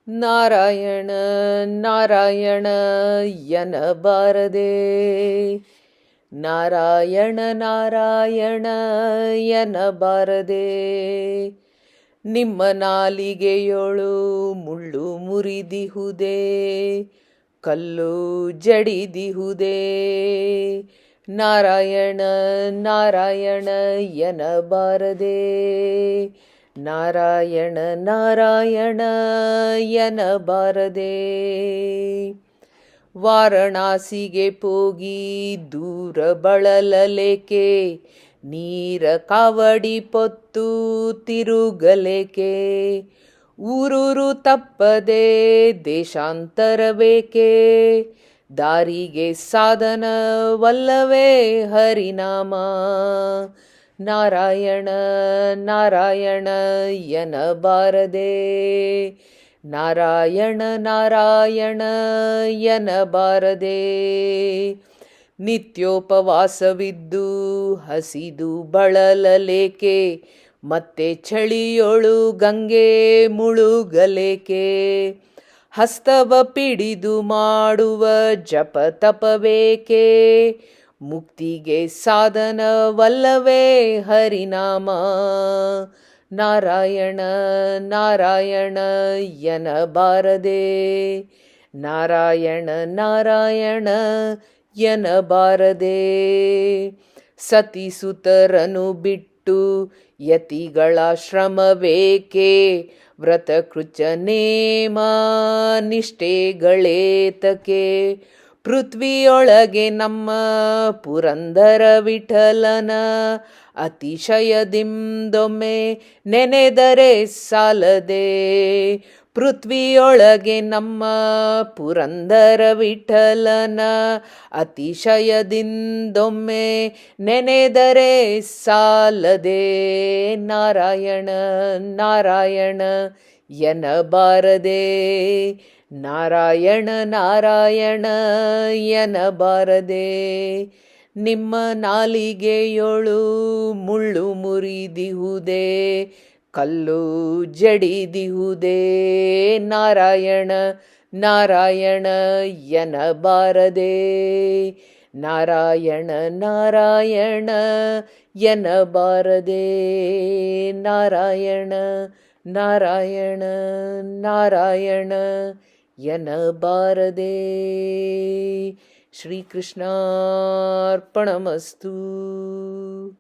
ನಾರಾಯಣ ನಾರಾಯಣ ಎನ್ನಬಾರದೆ, ನಾರಾಯಣ ನಾರಾಯಣ ಎನ್ನಬಾರದೆ. ನಿಮ್ಮ ನಾಲಿಗೆಯೊಳು ಮುಳ್ಳು ಮುರಿದಿಹುದೇ, ಕಲ್ಲು ಜಡಿದಿಹುದೇ. ನಾರಾಯಣ ನಾರಾಯಣ ಎನ್ನಬಾರದೆ, ನಾರಾಯಣ ನಾರಾಯಣ ಎನ್ನಬಾರದೆ. ವಾರಣಾಸಿಗೆ ಹೋಗಿ ದೂರ ಬಳಲಲೇಕೆ, ನೀರ ಕಾವಡಿ ಪೊತ್ತು ತಿರುಗಲೇಕೆ. ಊರೂರು ತಪ್ಪದೆ ದೇಶಾಂತರಬೇಕೆ, ದಾರಿಗೆ ಸಾಧನವಲ್ಲವೇ ಹರಿನಾಮ. ನಾರಾಯಣ ನಾರಾಯಣ ಎನ್ನಬಾರದೆ, ನಾರಾಯಣ ನಾರಾಯಣ ಎನ್ನಬಾರದೆ. ನಿತ್ಯೋಪವಾಸವಿದ್ದು ಹಸಿದು ಬಳಲಲೇಕೆ, ಮತ್ತೆ ಚಳಿಯೊಳು ಗಂಗೆ ಮುಳುಗಲೇಕೆ. ಹಸ್ತವ ಪಿಡಿದು ಮಾಡುವ ಜಪ ತಪಬೇಕೆ, ಮುಕ್ತಿಗೆ ಸಾಧನವಲ್ಲವೇ ಹರಿನಾಮ. ನಾರಾಯಣ ನಾರಾಯಣ ಎನ್ನಬಾರದೆ, ನಾರಾಯಣ ನಾರಾಯಣ ಎನ್ನಬಾರದೆ. ಸತಿಸುತರನು ಬಿಟ್ಟು ಯತಿಗಳ ಶ್ರಮವೇಕೆ, ವ್ರತ ಕೃಚ ನೇಮ ನಿಷ್ಠೆಗಳೇತಕೆ. ಪೃಥ್ವಿಯೊಳಗೆ ನಮ್ಮ ಪುರಂದರ ವಿಠಲನ ಅತಿಶಯದಿಂದೊಮ್ಮೆ ನೆನೆದರೆ ಸಾಲದೆ. ಪೃಥ್ವಿಯೊಳಗೆ ನಮ್ಮ ಪುರಂದರ ವಿಠಲನ ಅತಿಶಯದಿಂದೊಮ್ಮೆ ನೆನೆದರೆ ಸಾಲದೆ. ನಾರಾಯಣ ನಾರಾಯಣ ಎನ್ನಬಾರದೆ, ನಾರಾಯಣ ನಾರಾಯಣ ಎನ್ನಬಾರದೆ. ನಿಮ್ಮ ನಾಲಿಗೆಯೊಳು ಮುಳ್ಳು ಮುರಿದಿಹುದೇ, ಕಲ್ಲು ಜಡಿದಿಹುದೇ. ನಾರಾಯಣ ನಾರಾಯಣ ಎನ್ನಬಾರದೆ, ನಾರಾಯಣ ನಾರಾಯಣ ಎನ್ನಬಾರದೆ. ನಾರಾಯಣ ನಾರಾಯಣ ನಾರಾಯಣ ಎನ್ನಬಾರದೆ. ಶ್ರೀಕೃಷ್ಣಾರ್ಪಣಮಸ್ತು.